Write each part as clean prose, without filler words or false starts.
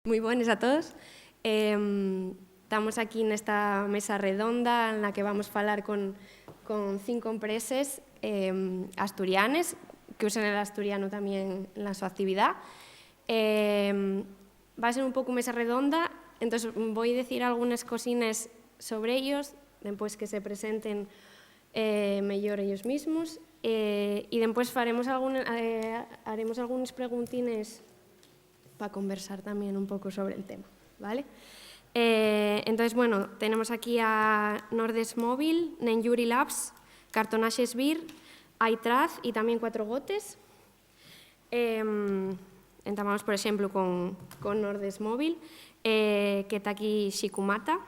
Moi buenas a todos. Estamos aquí nesta mesa redonda en la que vamos falar con 5 empresas asturianes que usan el asturiano tamén na súa actividade. Va a ser un pouco mesa redonda, entonces voy a decir algunas cosines sobre ellos, despois que se presenten mellor ellos mismos, e despois haremos algunhas preguntines para conversar tamén un pouco sobre el tema, ¿vale? Entonces, bueno, tenemos aquí a Nordes Móvil, Nenjuri Labs, Cartonaxes Vir, iTraz e tamén Cuatro Gotes. Entamamos, por exemplo, con Nordes Móvil, que está aquí Xikumata.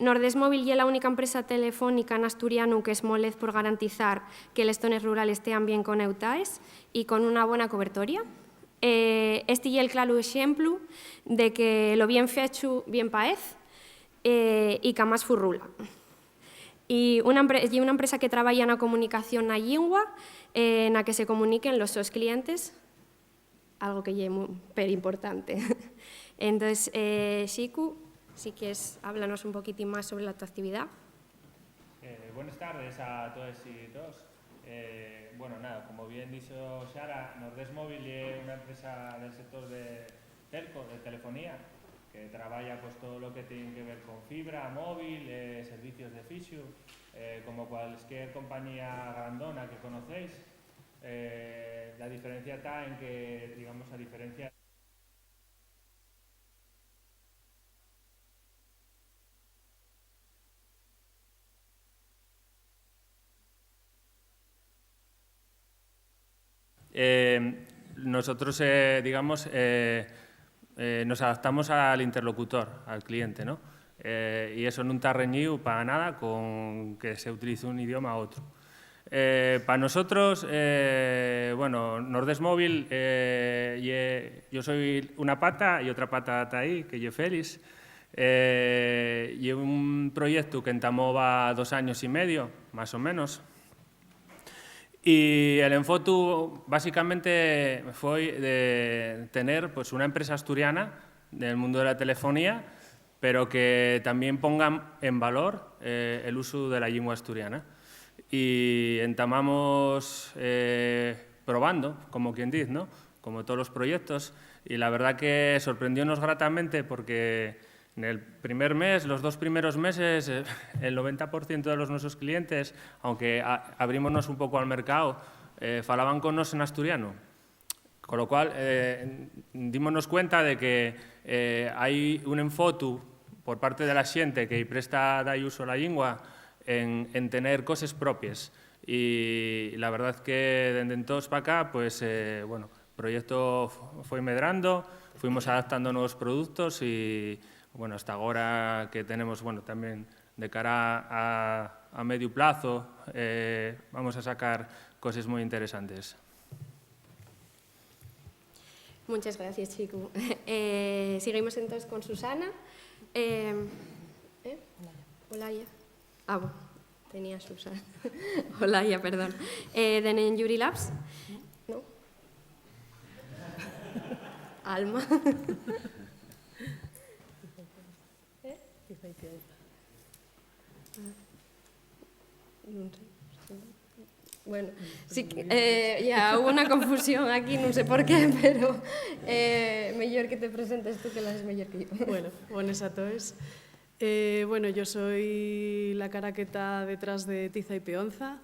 Nordes Móvil é a única empresa telefónica en asturiano que esmolez por garantizar que les zonas rurales estean bien conectadas e con unha bona cobertoria. Este é el claro exemplo de que lo bien fecho bien paez e que máis furrula. E unha empresa que traballa na comunicación na lingua, na que se comuniquen los seus clientes, algo que é super importante. Entón, Xiku, si quieres, háblanos un poquitín máis sobre tu actividade. Buenas tardes a todos y todos. Bueno, nada, como bien dicho Sara, Nordes Móvil es una empresa del sector de telco, de telefonía, que trabaja pues todo lo que tiene que ver con fibra, móvil, servicios de fixo, como cualquier compañía grandona que conocéis. La diferencia está en que, digamos, a diferencia nosotros, digamos, nos adaptamos al interlocutor, al cliente, ¿no? Y eso no está reñido para nada con que se utilice un idioma u otro. Para nosotros, bueno, Nordes Móvil, yo soy una pata y otra pata está ahí, que yo Félix. Y un proyecto que entamó va 2 años y medio, más o menos. Y el enfoque básicamente fue de tener pues, una empresa asturiana del mundo de la telefonía, pero que también ponga en valor el uso de la lengua asturiana. Y entamamos probando, como quien dice, ¿no? Como todos los proyectos, y la verdad que sorprendiónos gratamente porque en el primer mes, los 2 primeros meses, el 90% de los nuestros clientes, aunque abrimos un poco al mercado, falaban con nos en asturiano. Con lo cual, dimos cuenta de que hay un enfoque por parte de la xente que presta uso a la lengua en tener cosas propias. Y la verdad es que desde entonces para acá, pues, bueno, el proyecto fue medrando, fuimos adaptando nuevos productos y, bueno, hasta ahora que tenemos, bueno, también de cara a medio plazo, vamos a sacar cosas muy interesantes. Muchas gracias, Chico. Seguimos entonces con Susana. Olaya. Ah, bueno, tenía Susana. Olaya, perdón. De Nenjuri Labs. ¿No? Alma. Bueno, sí, ya hubo una confusión aquí, no sé por qué, pero mejor que te presentes tú, que la es mejor que yo. Bueno, buenas a todos. Bueno, yo soy la cara que está detrás de Tiza y Peonza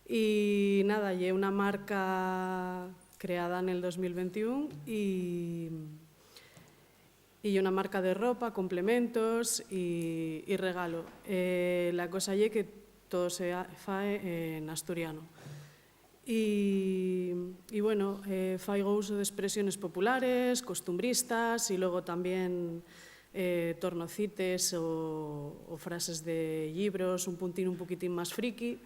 y nada, llevo una marca creada en el 2021 y una marca de ropa, complementos y regalo. La cosa es que todo se fae en asturiano. Y bueno, faigo uso de expresiones populares, costumbristas y luego también tornocites o frases de libros, un poquitín más friki,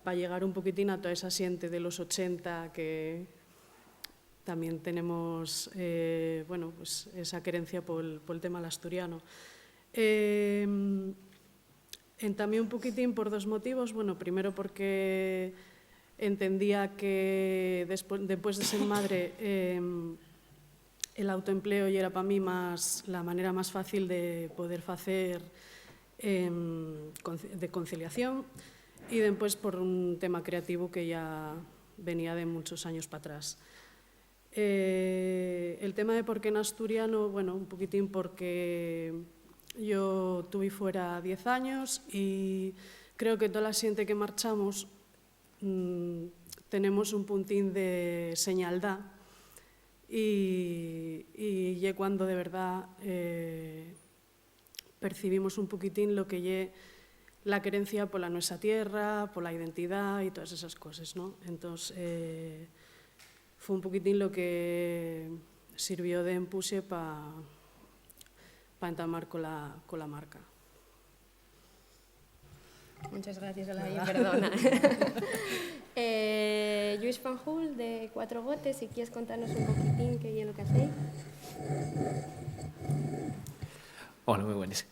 para llegar un poquitín a toda esa xente de los 80 que también tenemos bueno, pues esa querencia por el tema del asturiano. También un poquitín por 2 motivos. Bueno, primero porque entendía que después de ser madre el autoempleo era para mí la manera más fácil de poder hacer de conciliación, y después por un tema creativo que ya venía de muchos años para atrás. El tema de por qué en asturiano, bueno, un poquitín porque yo tuve fuera 10 años y creo que toda la gente que marchamos tenemos un puntín de señaldad, y ye cuando de verdad percibimos un poquitín lo que ye la querencia por la nuestra tierra, por la identidad y todas esas cosas, ¿no? Entonces, fue un poquitín lo que sirvió de empuje para entamar con la marca. Muchas gracias, Olaya, perdona. Lluís Fanjul, de Cuatro Gotes, si quieres contarnos un poquitín qué es lo que hacéis. Hola, muy buenas.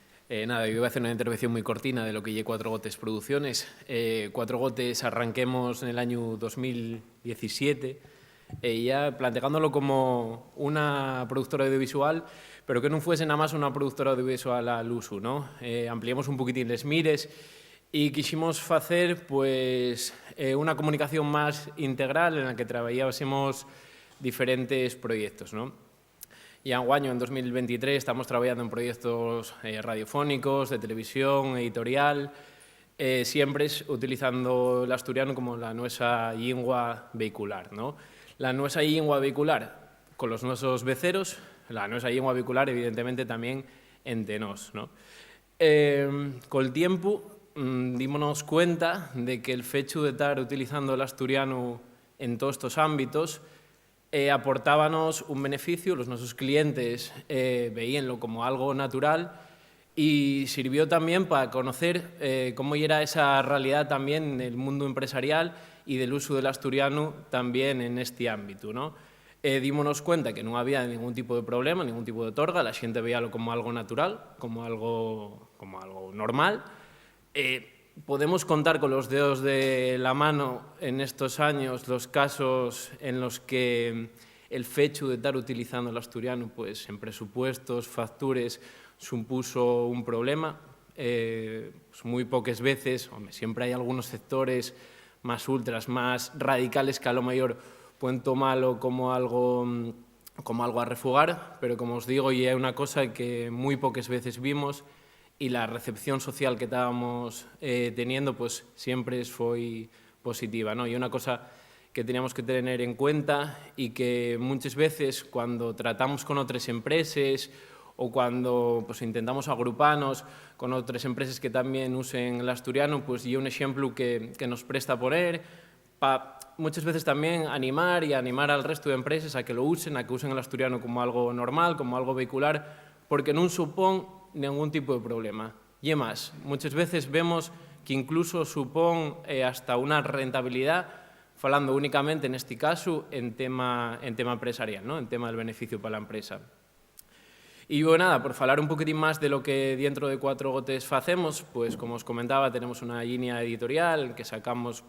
Nada, yo voy a hacer una intervención muy cortina de lo que lleva Cuatro Gotes Producciones. Cuatro Gotes arranquemos en el año 2017, ya planteándolo como una productora audiovisual, pero que no fuese nada más una productora audiovisual al uso, ¿no? Ampliamos un poquitín les mires y quisimos hacer pues, una comunicación más integral en la que trabajásemos diferentes proyectos, ¿no? Y en 2023 estamos trabajando en proyectos radiofónicos, de televisión, editorial, siempre utilizando el asturiano como la nuestra lengua vehicular, ¿no? La nuestra lengua vehicular con los nuestros beceros, la nuestra lengua vehicular evidentemente también entre nos, ¿no? Con el tiempo dimos cuenta de que el hecho de estar utilizando el asturiano en todos estos ámbitos aportábamos un beneficio, los nuestros clientes veíanlo como algo natural, y sirvió también para conocer cómo era esa realidad también en el mundo empresarial y del uso del asturiano también en este ámbito, ¿no? Dimos cuenta que no había ningún tipo de problema, ningún tipo de torga, la gente veíalo como algo natural, como algo normal. Podemos contar con los dedos de la mano en estos años los casos en los que el hecho de estar utilizando el asturiano pues, en presupuestos, factures, supuso un problema. Pues muy pocas veces, hombre, siempre hay algunos sectores más ultras, más radicales que a lo mejor pueden tomarlo como algo a refugar, pero como os digo, ya es una cosa que muy pocas veces vimos, y la recepción social que estábamos teniendo pues siempre fue positiva, ¿no? Y una cosa que teníamos que tener en cuenta, y que muchas veces cuando tratamos con otras empresas o cuando pues, intentamos agruparnos con otras empresas que también usen el asturiano, pues y un ejemplo que nos presta a poner, para muchas veces también animar al resto de empresas a que lo usen, a que usen el asturiano como algo normal, como algo vehicular, porque no supone ningún tipo de problema. Y más, muchas veces vemos que incluso supone hasta una rentabilidad, hablando únicamente en este caso en tema empresarial, ¿no? En tema del beneficio para la empresa. Y bueno, nada, por hablar un poquitín más de lo que dentro de Cuatro Gotes hacemos, pues como os comentaba, tenemos una línea editorial que sacamos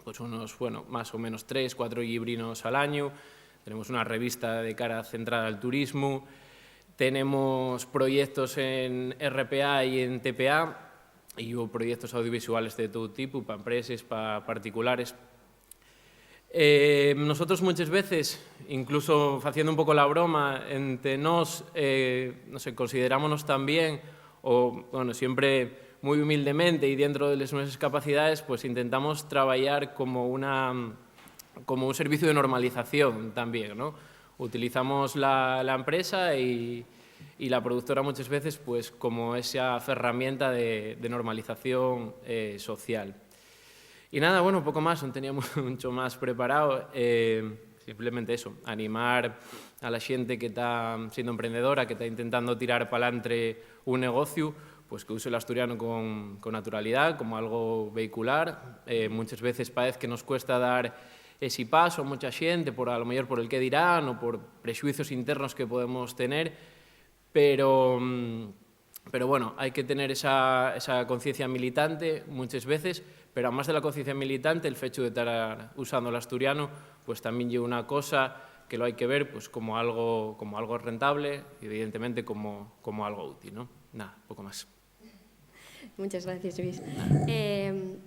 pues unos, bueno, más o menos 3, 4 librinos al año, tenemos una revista de cara centrada al turismo, tenemos proyectos en RPA y en TPA, y hubo proyectos audiovisuales de todo tipo, para empresas, para particulares. Nosotros muchas veces, incluso haciendo un poco la broma entre nos, no sé, considerámonos también, o bueno, siempre muy humildemente y dentro de nuestras capacidades, pues intentamos trabajar como un servicio de normalización también, ¿no? Utilizamos la empresa y la productora muchas veces pues, como esa herramienta de normalización social. Y nada, bueno, poco más, no tenía mucho más preparado. Simplemente eso, animar a la gente que está siendo emprendedora, que está intentando tirar para adelante un negocio, pues que use el asturiano con naturalidad, como algo vehicular. Muchas veces parece que nos cuesta dar ese paso a mucha gente, a lo mejor por el qué dirán o por prejuicios internos que podemos tener, pero bueno, hay que tener esa conciencia militante muchas veces, pero además de la conciencia militante, el hecho de estar usando el asturiano, pues también lleva una cosa que lo hay que ver pues, como algo rentable y evidentemente como algo útil, ¿no? Nada, poco más. Muchas gracias, Luis.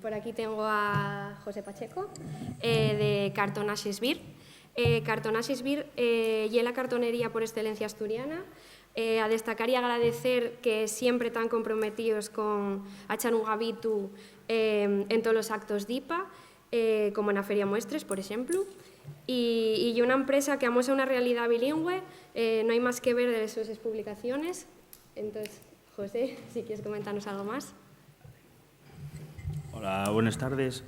Por aquí tengo a José Pacheco, de Cartonaxes Bir. Cartonaxes Bir y la cartonería por excelencia asturiana. A destacar y agradecer que siempre tan comprometidos con echar un gabito en todos los actos DIPA, como en la Feria Muestres, por ejemplo. Y una empresa que amuesa una realidad bilingüe, no hay más que ver de sus publicaciones. Entonces, José, si quieres comentarnos algo más. Hola, buenas tardes.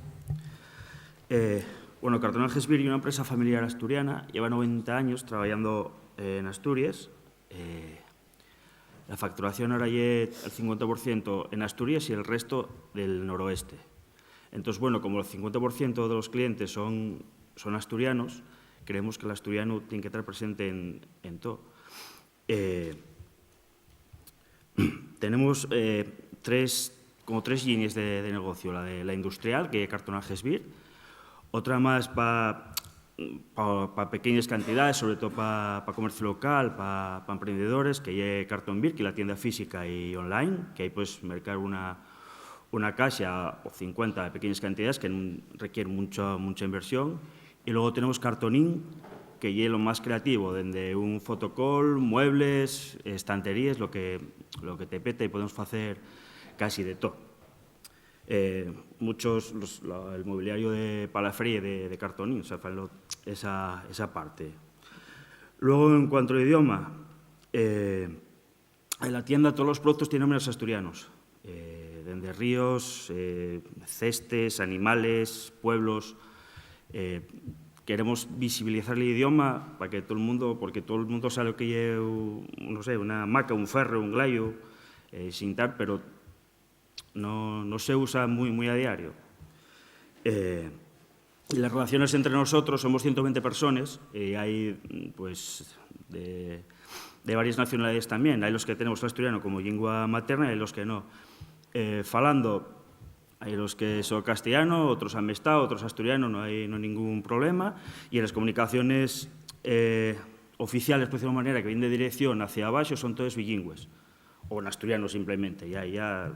Bueno, Cartonaxes Bir, una empresa familiar asturiana, lleva 90 años trabajando en Asturias. La facturación ahora es el 50% en Asturias y el resto del noroeste. Entonces, bueno, como el 50% de los clientes son asturianos, creemos que el asturiano tiene que estar presente en todo. Tenemos como tres líneas de negocio. La industrial, que es Cartonaxes Bir, otra más para pequeñas cantidades, sobre todo para comercio local, para emprendedores, que es Carton Bir, que es la tienda física y online, que ahí puedes mercar una caja o 50 de pequeñas cantidades que requieren mucha inversión. Y luego tenemos Cartonín, que es lo más creativo, desde un fotocall, muebles, estanterías, lo que te pete, y podemos hacer casi de todo. El mobiliario para la feria de Cartonín, o sea, esa parte. Luego, en cuanto al idioma, en la tienda todos los productos tienen nombres asturianos, desde ríos, cestes, animales, pueblos. Queremos visibilizar el idioma para que todo el mundo, porque todo el mundo sabe lo que es, no sé, una hamaca, un ferro, un glayo, sin tal, pero no se usa muy a diario. Y las relaciones entre nosotros, somos 120 personas, y hay pues de varias nacionalidades también. Hay los que tenemos el asturiano como lengua materna y hay los que no. Falando, hay los que son castellano, otros amestado, otros asturiano, no hay ningún problema. Y en las comunicaciones oficiales, por decirlo de manera, que vienen de dirección hacia abajo, son todos bilingües. O en asturiano simplemente, ya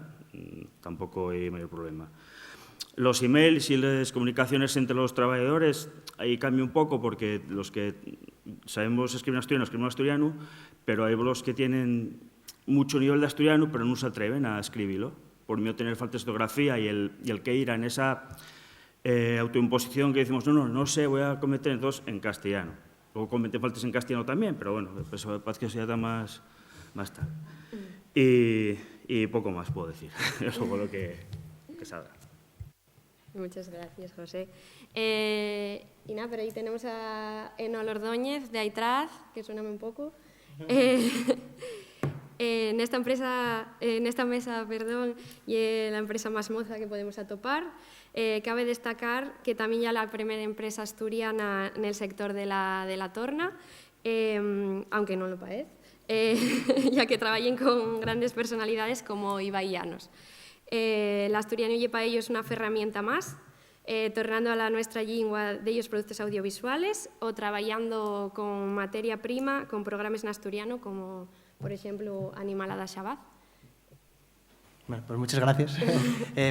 tampoco hay mayor problema. Los emails y las comunicaciones entre los trabajadores, ahí cambia un poco porque los que sabemos escribir en asturiano, pero hay los que tienen mucho nivel de asturiano pero no se atreven a escribirlo, por miedo a tener falta de ortografía y el que ir en esa autoimposición que decimos, no sé, voy a cometer entonces en castellano. Luego cometen faltas en castellano también, pero bueno, pues parece que se da más tal. Y poco más puedo decir, eso fue lo que salga. Muchas gracias, José. Y nada, pero ahí tenemos a Enol Ordóñez, de Aitraz, que suena un poco. En esta mesa, y la empresa más moza que podemos atopar. Cabe destacar que también ya la primera empresa asturiana en el sector de la torna, aunque no lo parece, ya que trabajen con grandes personalidades como Ibai Llanos. El asturiano y para ellos es una herramienta más, tornando a la nuestra lengua de ellos productos audiovisuales o trabajando con materia prima, con programas en asturiano como, por ejemplo, Animalada Shabbat. Bueno, pues muchas gracias.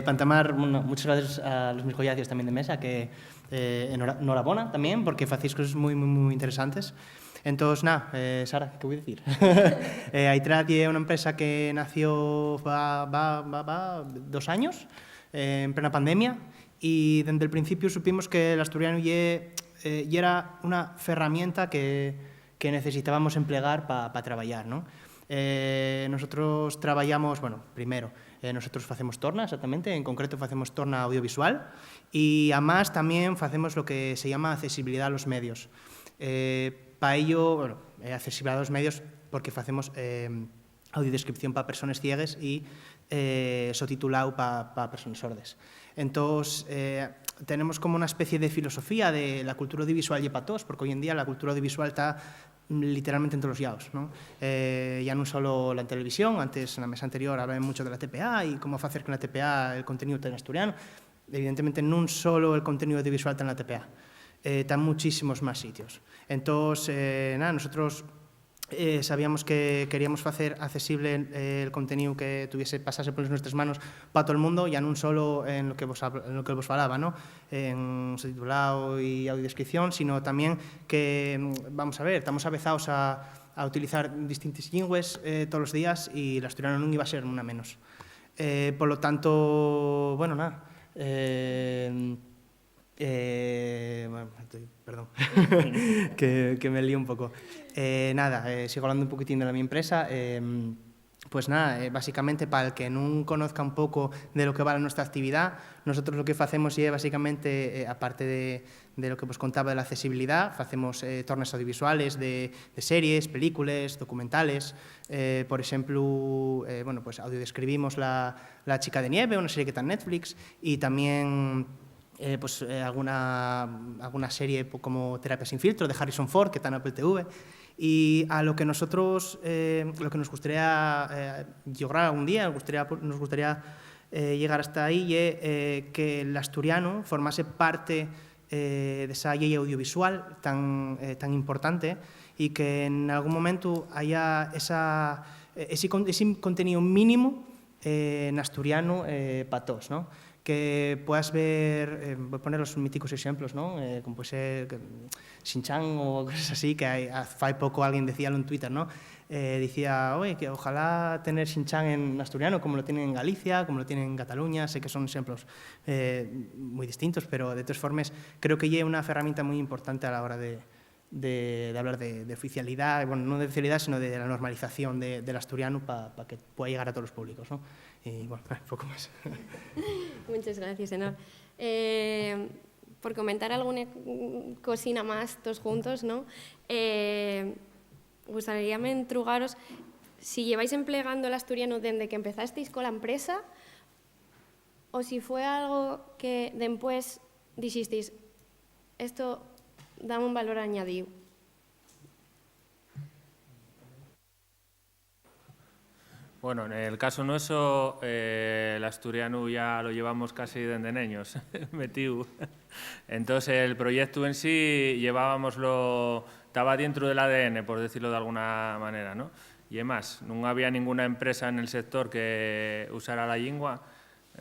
Pantamar, muchas gracias a los mis collacios también de mesa, que enhorabuena también, porque hacéis cosas muy interesantes. Entonces, nada, Sara, ¿qué voy a decir? Aitraz es una empresa que nació va 2 años, en plena pandemia, y desde el principio supimos que el asturiano era una herramienta que necesitábamos emplear para trabajar, ¿no? Nosotros trabajamos, bueno, primero, nosotros hacemos torna, exactamente, en concreto hacemos torna audiovisual, y además también hacemos lo que se llama accesibilidad a los medios. Para ello, bueno, accesibilidad a los medios porque hacemos audiodescripción para personas ciegas y subtitulado para personas sordas. Entonces, tenemos como una especie de filosofía de la cultura audiovisual y para todos, porque hoy en día la cultura audiovisual está literalmente en todos los lados, ¿no? Ya no solo la televisión, antes en la mesa anterior hablaba mucho de la TPA y cómo hacer que en la TPA el contenido esté en asturiano. Evidentemente, no solo el contenido audiovisual está en la TPA. está en muchísimos más sitios. Entonces, nada, nosotros sabíamos que queríamos hacer accesible el contenido que pasase por nuestras manos para todo el mundo, ya no solo en lo que vos falaba, ¿no? En subtitulado y audiodescripción, sino también que, vamos a ver, estamos avezados a utilizar distintas lingües todos los días y el asturiano non iba a ser una menos. Por lo tanto, bueno, nada, perdón, que me lío un poco. Nada, sigo hablando un poquitín de la mi empresa. Pues nada, básicamente para el que no conozca un poco de lo que va nuestra actividad, nosotros lo que hacemos es básicamente, aparte de lo que os contaba de la accesibilidad, hacemos tornes audiovisuales de series, películas, documentales. Por ejemplo, bueno, pues audiodescribimos La chica de nieve, una serie que está en Netflix, y también pues, alguna serie como Terapia sin filtro de Harrison Ford, que está en Apple TV. Y a lo que nosotros, lo que nos gustaría llegar algún día, nos gustaría llegar hasta ahí, que el asturiano formase parte de esa ley audiovisual tan importante, y que en algún momento haya ese contenido mínimo en asturiano para todos, ¿no? Que puedas ver, voy a poner los míticos ejemplos, ¿no? Como puede ser Shin-Chan o cosas así, que hace poco alguien decía en Twitter, ¿no? Decía, oye, que ojalá tener Shin-Chan en asturiano, como lo tienen en Galicia, como lo tienen en Cataluña. Sé que son ejemplos muy distintos, pero de todas formas creo que es una herramienta muy importante a la hora de hablar de oficialidad, bueno, no de oficialidad, sino de la normalización del asturiano para que pueda llegar a todos los públicos, ¿no? Y bueno, poco más. Muchas gracias, Enor. Por comentar alguna cosina más todos juntos, ¿no? Gustaría entrugaros si lleváis empleando el asturiano desde que empezasteis con la empresa, o si fue algo que después dijisteis, esto da un valor añadido. Bueno, en el caso nuestro, el asturiano ya lo llevamos casi desde niños, metido. Entonces, el proyecto en sí estaba dentro del ADN, por decirlo de alguna manera, ¿no? Y además, no había ninguna empresa en el sector que usara la lengua.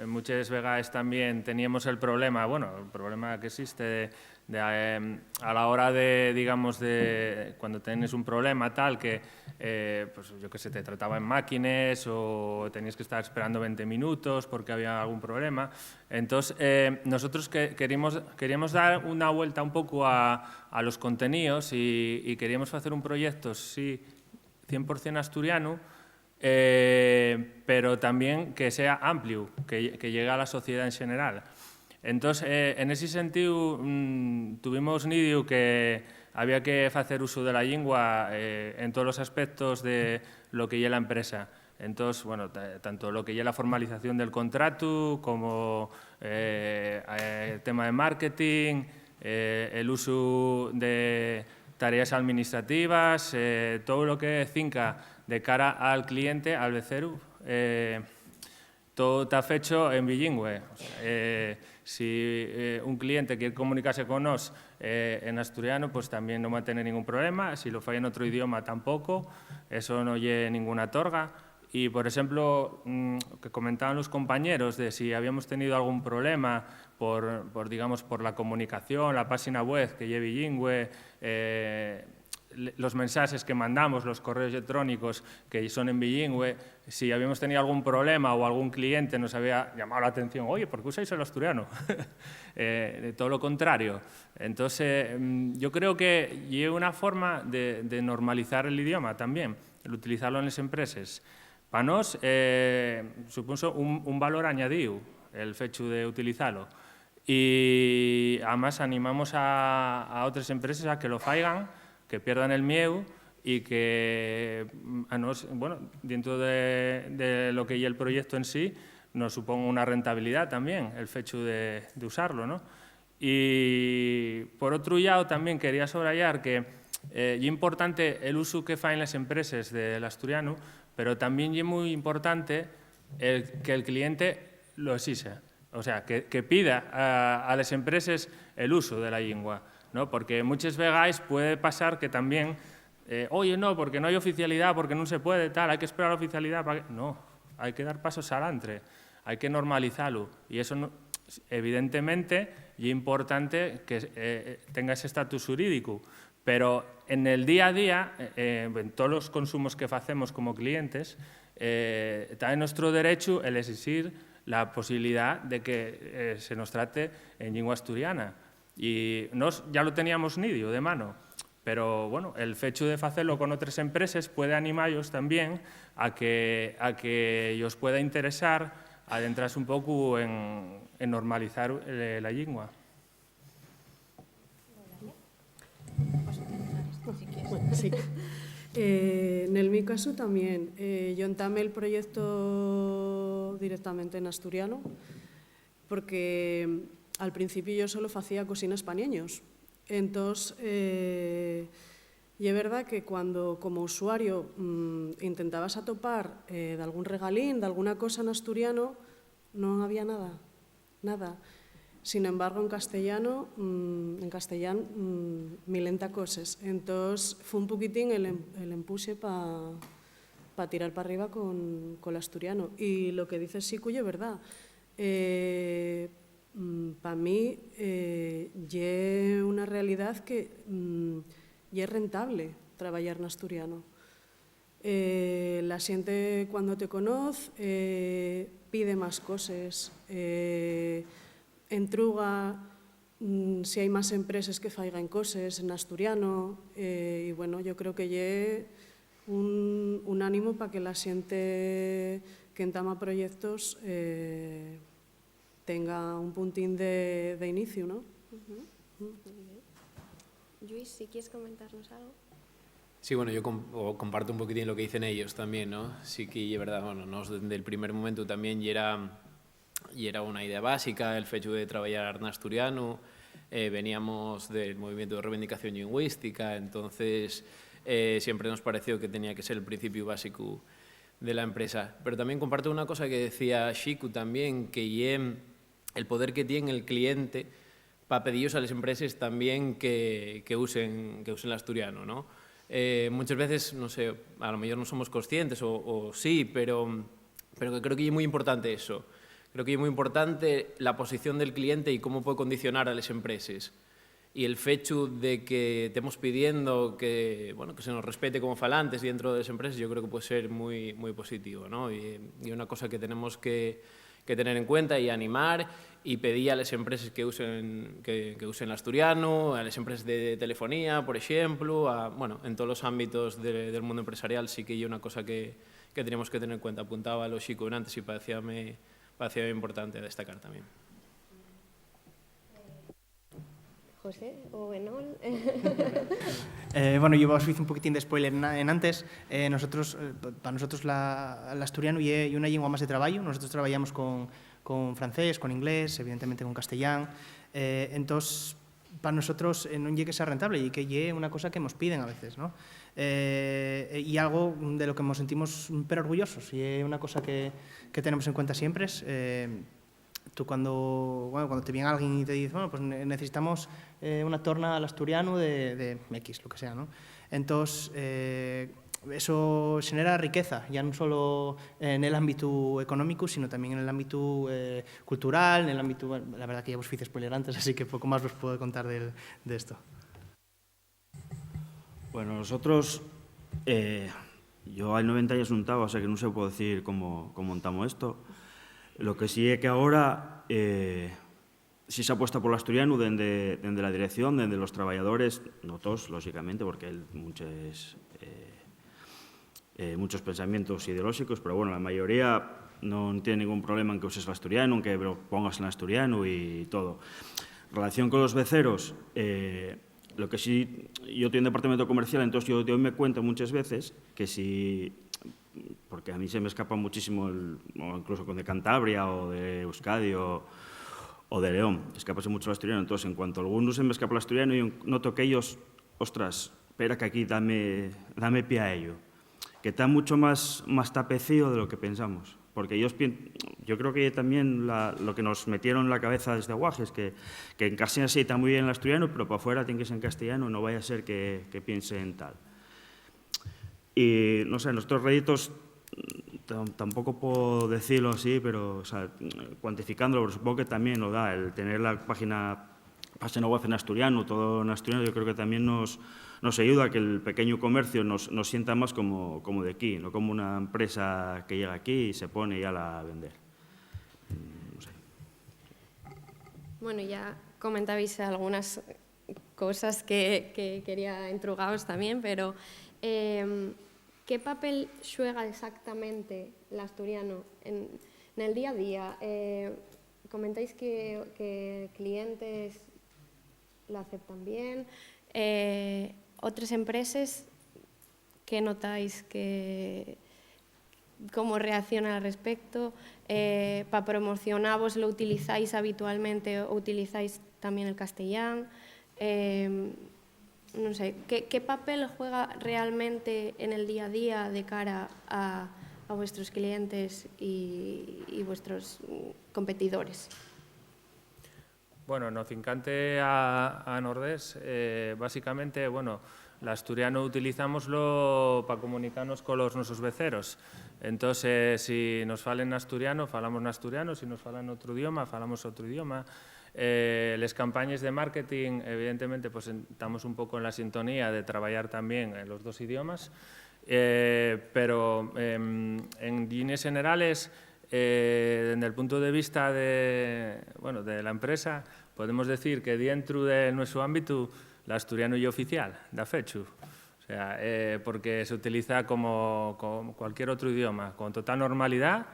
Muchas veces también teníamos el problema que existe a la hora de, digamos, de cuando tienes un problema tal que, pues yo qué sé, te trataba en máquinas o tenías que estar esperando 20 minutos porque había algún problema. Entonces, nosotros queríamos dar una vuelta un poco a los contenidos y queríamos hacer un proyecto, sí, 100% asturiano, pero también que sea amplio, que llegue a la sociedad en general. Entonces, en ese sentido, tuvimos nidio que había que hacer uso de la lengua en todos los aspectos de lo que lleva la empresa. Entonces, bueno, tanto lo que lleva la formalización del contrato como el tema de marketing, el uso de tareas administrativas, todo lo que cinca de cara al cliente, al becero, todo está hecho en bilingüe. Si un cliente quiere comunicarse con nosotros en asturiano, pues también no va a tener ningún problema. Si lo falla en otro idioma, tampoco. Eso no lleva ninguna torga. Y, por ejemplo, que comentaban los compañeros de si habíamos tenido algún problema digamos, por la comunicación, la página web que lleve bilingüe, los mensajes que mandamos, los correos electrónicos que son en bilingüe, si habíamos tenido algún problema o algún cliente nos había llamado la atención, oye, ¿por qué usáis el asturiano? Todo lo contrario. Entonces, yo creo que lleva una forma de normalizar el idioma también, el utilizarlo en las empresas. Para nos supuso un valor añadido el hecho de utilizarlo. Y además animamos a otras empresas a que lo hagan, que pierdan el miedo y que bueno, dentro de lo que es el proyecto en sí nos suponga una rentabilidad también el hecho de usarlo, ¿no? Y por otro lado también quería subrayar que es importante el uso que hacen las empresas del asturiano, pero también es muy importante que el cliente lo exija, o sea, que pida a las empresas el uso de la lengua. ¿no? Porque muchas veces puede pasar que también, oye, no, porque no hay oficialidad, porque no se puede, tal, hay que esperar la oficialidad. No, hay que dar pasos adelante, hay que normalizarlo. Y eso, no, evidentemente, es importante que tenga ese estatus jurídico. Pero en el día a día, en todos los consumos que hacemos como clientes, está en nuestro derecho el exigir la posibilidad de que se nos trate en lengua asturiana. Y ya lo teníamos nidio de mano, pero bueno, el hecho de hacerlo con otras empresas puede animaros también a que os pueda interesar adentrarse un poco en normalizar la lengua. Bueno, sí. En el mi caso también, yo entamé el proyecto directamente en asturiano porque al principio yo solo hacía cocinas pa' niños. Entonces, y es verdad que cuando como usuario intentabas atopar de algún regalín, de alguna cosa en asturiano, no había nada, nada. Sin embargo, en castellano, milenta cosas. Entonces, fue un poquitín el empuje para tirar para arriba con el asturiano. Y lo que dice Sicu es verdad. Para mí, es una realidad que es rentable trabajar en asturiano. La gente cuando te conoce pide más cosas, entruga si hay más empresas que faigan cosas en asturiano y bueno, yo creo que lle un ánimo para que la gente que entama proyectos tenga un puntín de inicio, ¿no? Luis, si quieres comentarnos algo. Sí, bueno, yo comparto un poquitín lo que dicen ellos también, ¿no? Sí que es verdad, bueno, nos desde el primer momento también y era una idea básica el hecho de trabajar en asturiano, veníamos del movimiento de reivindicación lingüística, entonces siempre nos pareció que tenía que ser el principio básico de la empresa. Pero también comparto una cosa que decía Xicu también, que el poder que tiene el cliente para pedirles a las empresas también que usen el asturiano, ¿no? Muchas veces, no sé, a lo mejor no somos conscientes o sí, pero que creo que es muy importante eso. Creo que es muy importante la posición del cliente y cómo puede condicionar a las empresas. Y el hecho de que estemos pidiendo que, bueno, que se nos respete como falantes dentro de las empresas, yo creo que puede ser muy, muy positivo, ¿no? Y una cosa que tenemos que tener en cuenta y animar y pedir a las empresas que usen el asturiano, a las empresas de telefonía, por ejemplo, bueno, en todos los ámbitos del mundo empresarial sí que hay una cosa que tenemos que tener en cuenta. Apuntaba a lo Xico antes y parecía importante destacar también. José o Benol. Bueno, yo os hice un poquitín de spoiler en antes. Para nosotros el asturiano y una lengua más de trabajo. Nosotros trabajamos con francés, con inglés, evidentemente con castellán. Entonces, para nosotros no llegue a ser rentable y que llegue una cosa que nos piden a veces, ¿no? Y algo de lo que nos sentimos pero orgullosos y es una cosa que tenemos en cuenta siempre es tú cuando te viene alguien y te dice, bueno, pues necesitamos una torna al asturiano de X, lo que sea, ¿no? Entonces, eso genera riqueza, ya no solo en el ámbito económico, sino también en el ámbito cultural, en el ámbito, la verdad que ya vos hice spoiler antes, así que poco más os puedo contar de esto. Bueno, nosotros, yo al 90 ya juntaba, o sea que no se puede decir cómo montamos esto. Lo que sí es que ahora sí se apuesta por el asturiano desde la dirección, desde los trabajadores, no todos, lógicamente, porque hay muchos pensamientos ideológicos, pero bueno, la mayoría no tiene ningún problema en que uses el asturiano, en que lo pongas en asturiano y todo. En relación con los beceros, lo que sí, yo tengo un departamento comercial, entonces yo me cuento muchas veces que si, porque a mí se me escapa muchísimo, o incluso con de Cantabria o de Euskadi o de León, escapase mucho el asturiano, entonces en cuanto a algunos se me escapa el asturiano, yo noto que ellos, ostras, espera que aquí dame pie a ello, que está mucho más tapecido de lo que pensamos. porque yo creo que también lo que nos metieron en la cabeza desde Guaje es que en castellano se edita muy bien el asturiano, pero para afuera tiene que ser en castellano, no vaya a ser que piensen tal. Y, no sé, nuestros réditos, tampoco puedo decirlo así, pero, o sea, cuantificándolo, pero supongo que también lo da el tener la página web en asturiano, todo en asturiano, yo creo que también nos ayuda a que el pequeño comercio nos sienta más como de aquí, no como una empresa que llega aquí y se pone ya a vender. No sé. Bueno, ya comentabais algunas cosas que quería intrugaros también, pero ¿qué papel juega exactamente el asturiano en el día a día? Comentáis que clientes lo aceptan bien. Otras empresas, ¿qué notáis cómo reaccionan al respecto? Para promocionaros, ¿lo utilizáis habitualmente o utilizáis también el castellano? No sé, ¿qué papel juega realmente en el día a día de cara a vuestros clientes y vuestros competidores? Bueno, no fincante a Nordés, básicamente, bueno, el asturiano utilizámoslo para comunicarnos con los nuestros veceros. Entonces, si nos falen asturiano, falamos en asturiano, si nos falan otro idioma, falamos otro idioma. Las campañas de marketing, evidentemente, pues estamos un poco en la sintonía de trabajar también en los dos idiomas, pero en líneas generales, desde el punto de vista de la empresa, podemos decir que dentro de nuestro ámbito, el asturiano es oficial, da fecho. O sea, porque se utiliza como cualquier otro idioma, con total normalidad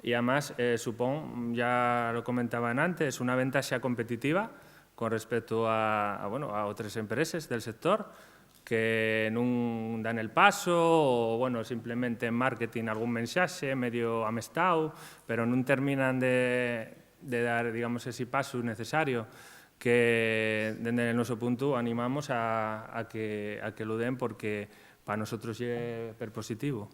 y además, supongo, ya lo comentaban antes, una ventaja competitiva con respecto a otras empresas del sector que no dan el paso o, bueno, simplemente en marketing algún mensaje medio amestado, pero no terminan de dar, digamos, ese paso necesario que, desde nuestro punto, animamos a que lo den porque para nosotros es positivo.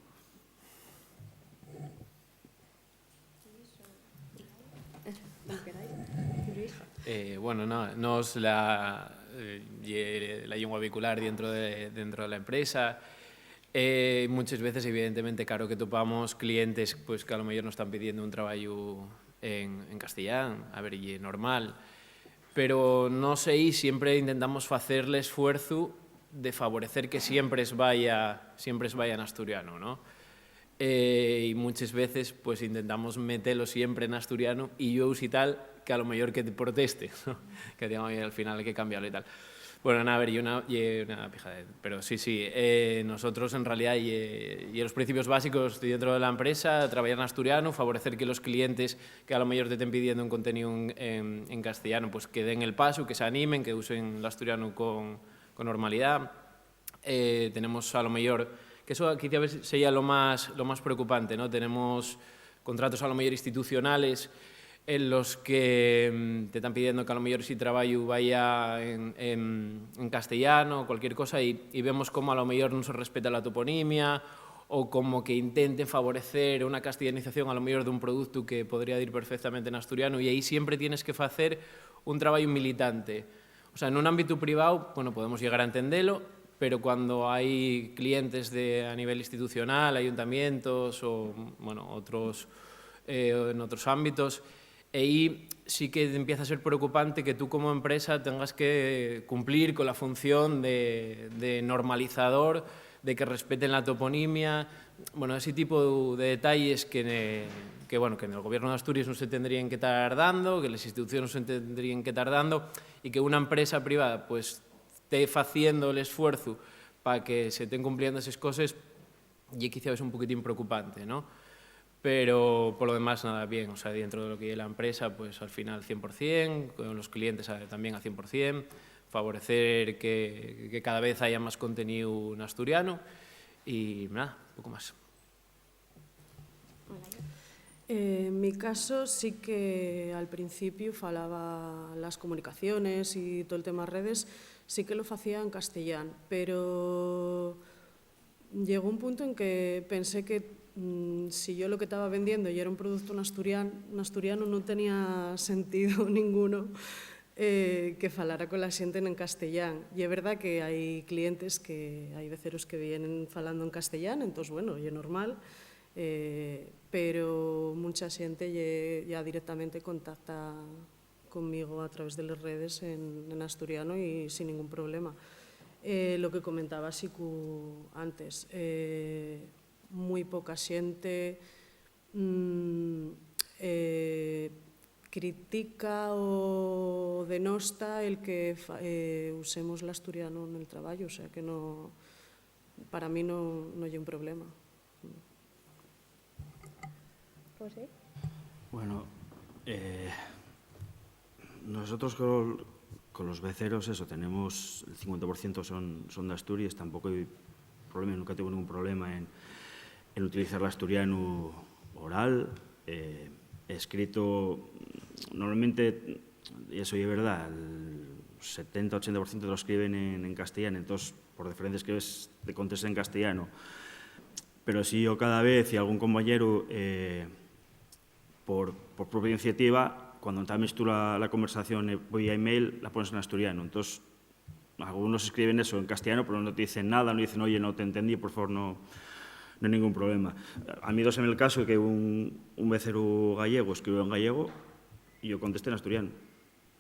Bueno, nos la lengua vehicular dentro de la empresa. Muchas veces, evidentemente, claro que topamos clientes pues, que a lo mejor nos están pidiendo un trabajo en castellano, a ver, y normal, pero no sé, siempre intentamos hacer el esfuerzo de favorecer que siempre es vaya en asturiano, ¿no? Y muchas veces pues intentamos meterlo siempre en asturiano y yo y tal, que a lo mejor que te proteste, ¿no? Que digamos, al final hay que cambiarlo y tal. Bueno, nada, a ver, y una pijadera, pero sí, nosotros en realidad y los principios básicos dentro de la empresa, trabajar en asturiano, favorecer que los clientes que a lo mejor te estén pidiendo un contenido en castellano, pues que den el paso, que se animen, que usen el asturiano con normalidad. Tenemos a lo mejor, que eso aquí sería lo más preocupante, ¿no? Tenemos contratos a lo mejor institucionales en los que te están pidiendo que a lo mejor si trabajo vaya en castellano o cualquier cosa y vemos como a lo mejor no se respeta la toponimia o como que intenten favorecer una castellanización a lo mejor de un producto que podría ir perfectamente en asturiano y ahí siempre tienes que hacer un trabajo militante. O sea, en un ámbito privado, bueno, podemos llegar a entenderlo, pero cuando hay clientes a nivel institucional, ayuntamientos o, bueno, en otros ámbitos, ahí sí que empieza a ser preocupante que tú como empresa tengas que cumplir con la función de normalizador, de que respeten la toponimia, bueno, ese tipo de detalles que en el Gobierno de Asturias no se tendrían que estar dando, que las instituciones no se tendrían que estar dando y que una empresa privada pues esté haciendo el esfuerzo para que se estén cumpliendo esas cosas y quizás es un poquitín preocupante, ¿no? Pero por lo demás nada bien, o sea, dentro de lo que es la empresa, pues al final 100%, con los clientes también al 100%, favorecer que cada vez haya más contenido en asturiano y nada, poco más. En mi caso sí que al principio falaba las comunicaciones y todo el tema redes, sí que lo hacía en castellano, pero llegó un punto en que pensé que si yo lo que estaba vendiendo y era un producto en asturiano non tenía sentido ninguno que falara con la xente en castellán. E é verdad que hai clientes que hai veceros que vienen falando en castellán, entón, bueno, é normal, pero mucha xente ya directamente contacta conmigo a través de las redes en asturiano y sin ningún problema. Lo que comentaba Siku antes, moi poca xente critica o denosta el que usemos l'asturiano en el traballo, o sea que no, para mí no hay un problema. José? Bueno, nosotros con los beceros, eso, tenemos el 50% son de Asturias, tampoco hay problema, nunca tengo ningún problema en utilizar el asturiano oral, escrito. Normalmente, y eso es verdad, el 70-80% lo escriben en castellano, entonces por diferencia escribes de contestar en castellano. Pero si yo cada vez y algún compañero, por propia iniciativa, cuando entablas tú la conversación vía email, la pones en asturiano. Entonces, algunos escriben eso en castellano, pero no te dicen nada, no dicen, oye, no te entendí, por favor, no hay ningún problema. A mí en el caso que un becero gallego escribió en gallego y yo contesté en asturiano.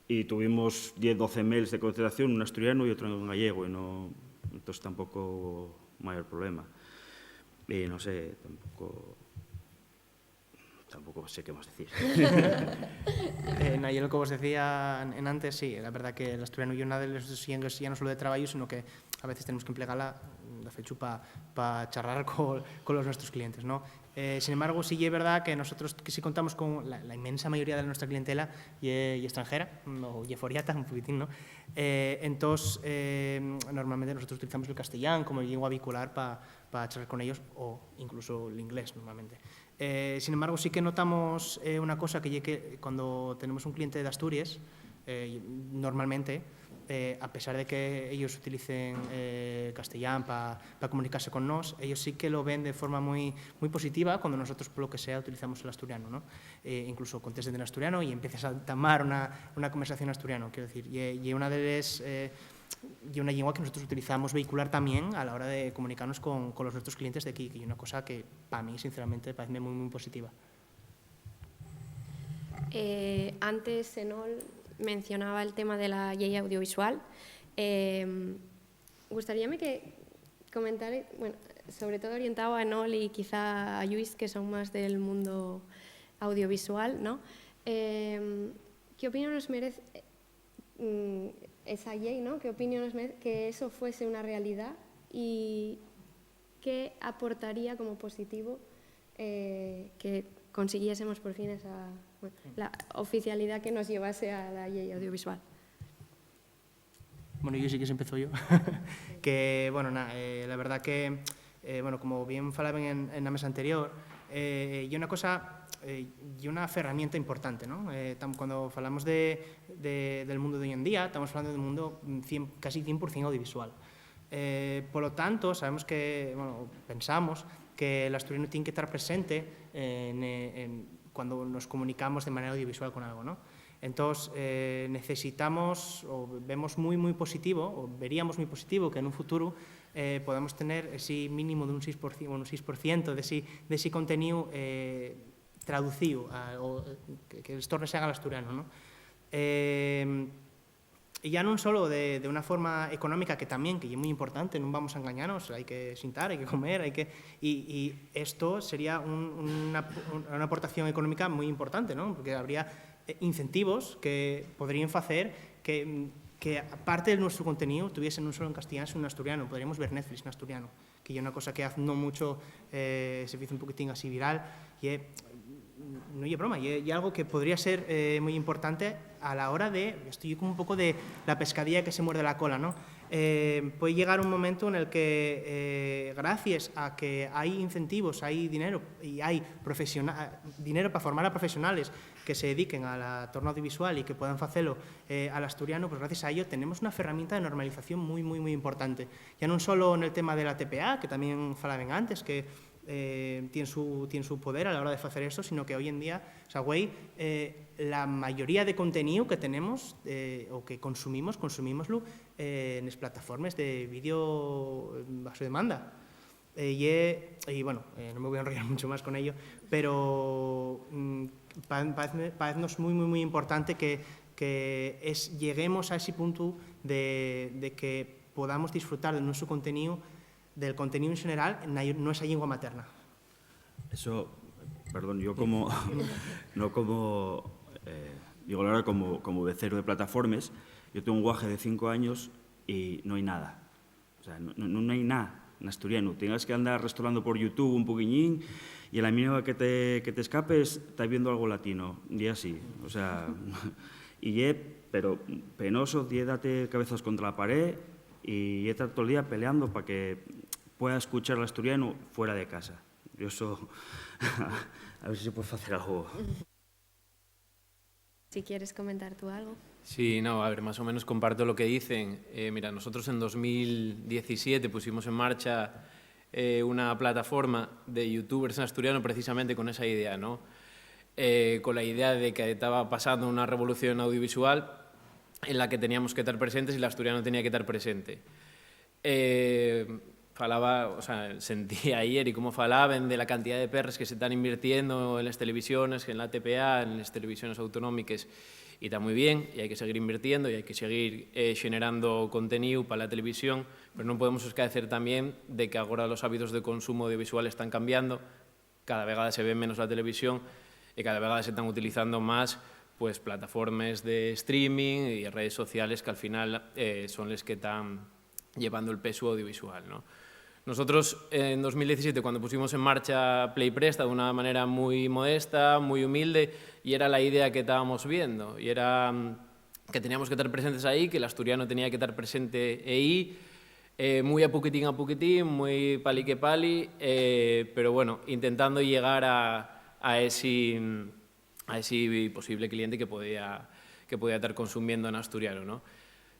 Y tuvimos 10-12 mails de contestación, un asturiano y otro en gallego, y no, entonces tampoco hubo mayor problema. Y no sé, tampoco sé qué más decir. Y lo que vos decía en antes, sí, la verdad que el asturiano y una de las lenguas ya no solo de trabajo, sino que a veces tenemos que emplearla de hecho para charlar con nuestros clientes, ¿no? Sin embargo, sí es verdad que nosotros que sí contamos con la inmensa mayoría de nuestra clientela y extranjera, o y foriata un poquitín, ¿no? Entonces, normalmente nosotros utilizamos el castellano como lengua vehicular para charlar con ellos, o incluso el inglés normalmente. Sin embargo, sí que notamos una cosa, que cuando tenemos un cliente de Asturias, normalmente, a pesar de que ellos utilicen castellano para comunicarse con nos, ellos sí que lo ven de forma muy positiva cuando nosotros, por lo que sea, utilizamos el asturiano, ¿no? Incluso contesten en asturiano y empiezas a tamar una conversación en asturiano, quiero decir. Y una de las... y una lengua que nosotros utilizamos vehicular también a la hora de comunicarnos con los nuestros clientes de aquí, que es una cosa que para mí, sinceramente, parece muy positiva. Antes Enol mencionaba el tema de la ley audiovisual. Gustaríame que comentara, bueno, sobre todo orientado a Enol y quizá a Lluís, que son más del mundo audiovisual, ¿no? ¿Qué opinión nos merece esa ley, ¿no? ¿Qué opinión nos merece que eso fuese una realidad y qué aportaría como positivo que consiguiésemos por fin esa, bueno, la oficialidad que nos llevase a la ley audiovisual? Bueno, yo sí que se empezó yo. Que, bueno, la verdad que, bueno, como bien falaban en la mesa anterior, y una cosa, y una herramienta importante, ¿no? Cuando hablamos del mundo de hoy en día, estamos hablando de un mundo casi 100% audiovisual. Por lo tanto, sabemos que, bueno, pensamos que el asturiano tiene que estar presente cuando nos comunicamos de manera audiovisual con algo, ¿no? Entonces, necesitamos, o vemos muy positivo, o veríamos muy positivo que en un futuro podamos tener ese mínimo de un 6% de ese contenido traducido, o que el torne se haga al asturiano, ¿no? Y ya no solo de una forma económica, que también, que es muy importante, no vamos a engañarnos, hay que sentar, hay que comer, y esto sería una aportación económica muy importante, ¿no? Porque habría incentivos que podrían hacer que aparte de nuestro contenido tuviese no solo en castellano, sino en asturiano. Podríamos ver Netflix en asturiano, que es una cosa que hace no mucho se hizo un poquitín así viral, y no es broma, y algo que podría ser muy importante a la hora de, estoy como un poco de la pescadilla que se muerde la cola, ¿no? Puede llegar un momento en el que, gracias a que hay incentivos, hay dinero y hay dinero para formar a profesionales que se dediquen al torno audiovisual y que puedan hacerlo al asturiano, pues gracias a ello tenemos una herramienta de normalización muy importante. Ya no solo en el tema de la TPA, que también falaban antes, que tiene su poder a la hora de hacer eso, sino que hoy en día, o sea, güey, la mayoría de contenido que tenemos o que consumimoslo en las plataformas de vídeo bajo demanda. Y bueno, no me voy a enrollar mucho más con ello, pero parece muy importante que lleguemos a ese punto de que podamos disfrutar de nuestro contenido, del contenido en general, en nuestra lengua materna. Eso, perdón, yo como, no como, digo la verdad, como becero de plataformas, yo tengo un guaje de 5 años y no hay nada. O sea, no hay nada en asturiano. Tengas que andar restaurando por YouTube un poquillín y a la mínima que te escapes, estás viendo algo latino, y así. O sea, pero penoso, date cabezas contra la pared y estar todo el día peleando para que pueda escuchar el asturiano fuera de casa. Yo eso, a ver si se puede hacer algo. Si quieres comentar tú algo. Sí, no, a ver, más o menos comparto lo que dicen. Mira, nosotros en 2017 pusimos en marcha una plataforma de youtubers en asturiano precisamente con esa idea, ¿no? Con la idea de que estaba pasando una revolución audiovisual en la que teníamos que estar presentes y el asturiano tenía que estar presente. Sentía ayer y cómo falaban de la cantidad de perres que se están invirtiendo en las televisiones, en la TPA, en las televisiones autonómicas, y está muy bien, y hay que seguir invirtiendo y hay que seguir generando contenido para la televisión, pero no podemos esquecer también de que ahora los hábitos de consumo audiovisual están cambiando, cada vegada se ve menos la televisión y cada vegada se están utilizando más pues, plataformas de streaming y redes sociales que al final son las que están llevando el peso audiovisual, ¿no? Nosotros en 2017, cuando pusimos en marcha Play Presta de una manera muy modesta, muy humilde, y era la idea que estábamos viendo, y era que teníamos que estar presentes ahí, que el asturiano tenía que estar presente ahí, muy a poquitín, muy pali que pali, pero bueno, intentando llegar a ese posible cliente que podía estar consumiendo en asturiano, ¿no?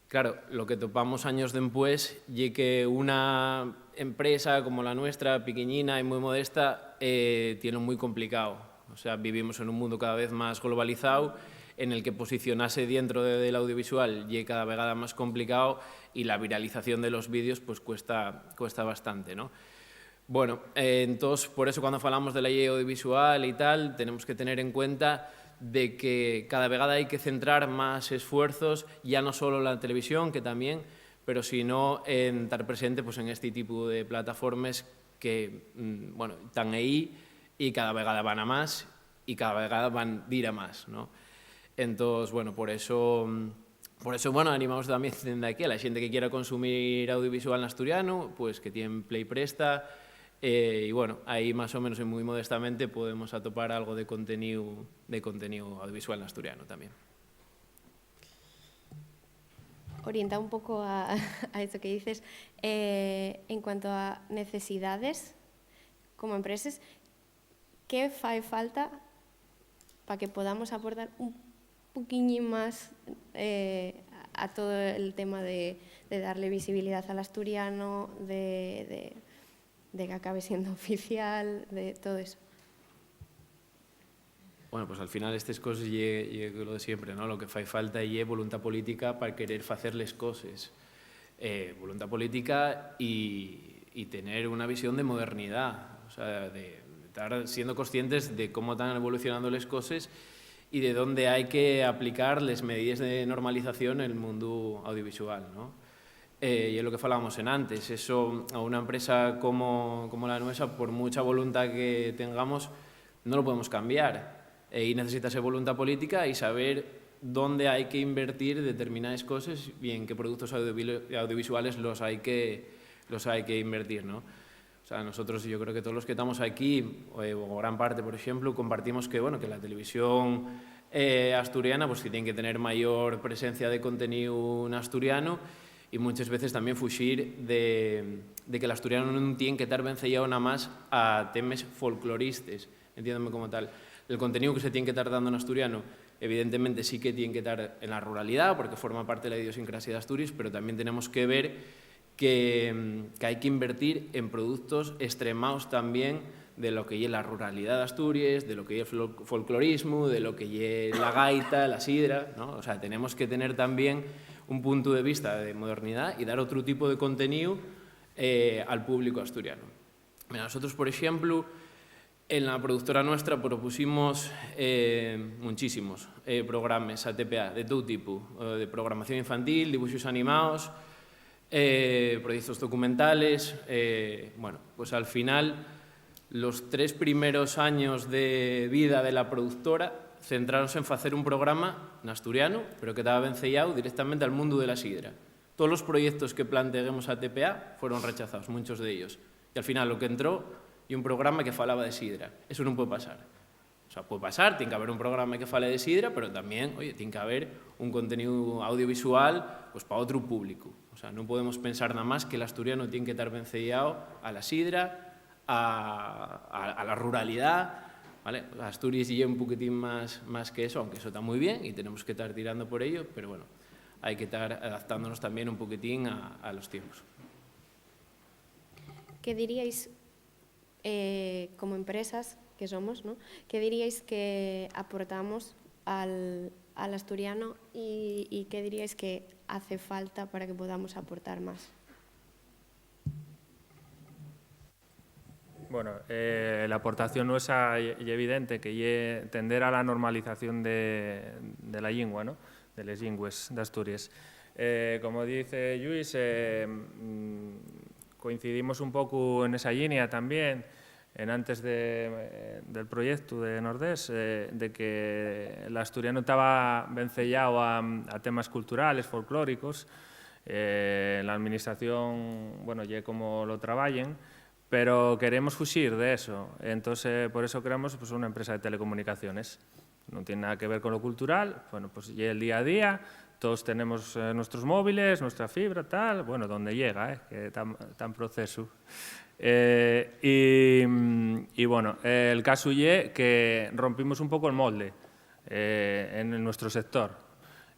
Claro, lo que topamos años después y que una empresa como la nuestra, pequeñina y muy modesta, tiene muy complicado. O sea, vivimos en un mundo cada vez más globalizado, en el que posicionarse dentro del audiovisual y cada vez más complicado y la viralización de los vídeos pues cuesta bastante, ¿no? Bueno, entonces, por eso cuando hablamos de la ley audiovisual y tal, tenemos que tener en cuenta de que cada vegada hay que centrar más esfuerzos, ya no solo en la televisión, que también, pero sino en estar presente pues, en este tipo de plataformas que bueno, están ahí y cada vegada van a más y cada vegada van a ir a más, ¿no? Entonces, bueno, por eso bueno, animamos también desde aquí a la gente que quiera consumir audiovisual en asturiano, pues que tienen Play Presta, y bueno, ahí más o menos y muy modestamente podemos atopar algo de contenido audiovisual en asturiano también. Orienta un poco a eso que dices, en cuanto a necesidades como empresas, ¿qué hace falta para que podamos aportar un poquillo más a todo el tema de darle visibilidad al asturiano, de que acabe siendo oficial, de todo eso? Bueno, pues al final estas cosas y lo de siempre, ¿no? Lo que fai falta es voluntad política para querer hacerles cosas. Voluntad política y tener una visión de modernidad, o sea, de estar siendo conscientes de cómo están evolucionando las cosas y de dónde hay que aplicar las medidas de normalización en el mundo audiovisual, ¿no? Y es lo que hablábamos en antes, eso a una empresa como la nuestra, por mucha voluntad que tengamos, no lo podemos cambiar. Y necesita ser voluntad política y saber dónde hay que invertir determinadas cosas y en qué productos audiovisuales los hay que invertir, ¿no? O sea, nosotros, yo creo que todos los que estamos aquí, o gran parte, por ejemplo, compartimos que, bueno, que la televisión asturiana pues, tiene que tener mayor presencia de contenido en asturiano y muchas veces también fugir de que el asturiano no tiene que estar vencellado nada más a temas folcloristas, entiéndeme como tal. El contenido que se tiene que estar dando en asturiano, evidentemente sí que tiene que estar en la ruralidad, porque forma parte de la idiosincrasia de Asturias, pero también tenemos que ver que hai que invertir en produtos extremados también de lo que lle la ruralidad de Asturias, de lo que lle el folclorismo, de lo que lle la gaita, la sidra, ¿no? O sea, tenemos que tener también un punto de vista de modernidad y dar otro tipo de contenido al público asturiano. Mira, nosotros, por ejemplo, en la productora nuestra propusimos muchísimos programas a TPA de todo tipo, de programación infantil, dibujos animados, proyectos documentales. Bueno, pues al final, los 3 primeros años de vida de la productora centráronse en hacer un programa en asturiano, pero que estaba vencellado directamente al mundo de la sidra. Todos los proyectos que planteemos a TPA fueron rechazados, muchos de ellos. Y al final lo que entró y un programa que falaba de sidra. Eso non puede pasar. O sea, puede pasar, tiene que haber un programa que fale de sidra, pero también, oye, tiene que haber un contenido audiovisual pues, para otro público. O sea, no podemos pensar nada más que el asturiano tiene que estar vencellado a la sidra, a la ruralidad, ¿vale? Asturias y un poquitín más que eso, aunque eso está muy bien y tenemos que estar tirando por ello, pero bueno, hay que estar adaptándonos también un poquitín a los tiempos. ¿Qué diríais, como empresas que somos, ¿no? ¿Qué diríais que aportamos al asturiano y qué diríais que hace falta para que podamos aportar más? Bueno, la aportación nuestra es evidente, que es tender a la normalización de la lengua, ¿no? De les llengües de Asturias. Como dice Lluís, coincidimos un poco en esa línea también, antes del proyecto de Nordés, de que el asturiano estaba vencellado a temas culturales, folclóricos. La administración, bueno, ya como lo trabajen, pero queremos fugir de eso. Entonces, por eso creamos pues, una empresa de telecomunicaciones. No tiene nada que ver con lo cultural, bueno, pues ya el día a día, todos tenemos nuestros móviles, nuestra fibra, tal, bueno, donde llega, que está en proceso. Y bueno, el caso es que rompimos un poco el molde en nuestro sector.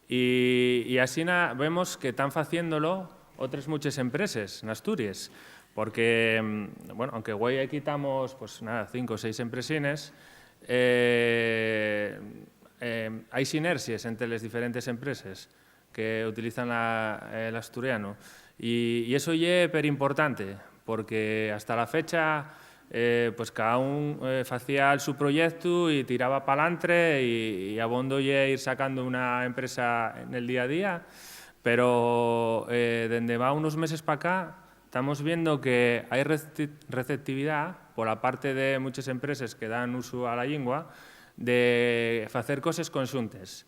Y así vemos que están haciéndolo otras muchas empresas en Asturias. Porque, bueno, aunque hoy aquí estamos, pues nada, 5 o 6 empresines, hay sinergias entre las diferentes empresas que utilizan el asturiano. Y eso es súper importante, porque hasta la fecha, pues cada uno hacía su proyecto y tiraba para adelante y abondo ir sacando una empresa en el día a día, pero desde va unos meses para acá, estamos viendo que hay receptividad por la parte de muchas empresas que dan uso a la lengua de hacer cosas conjuntas.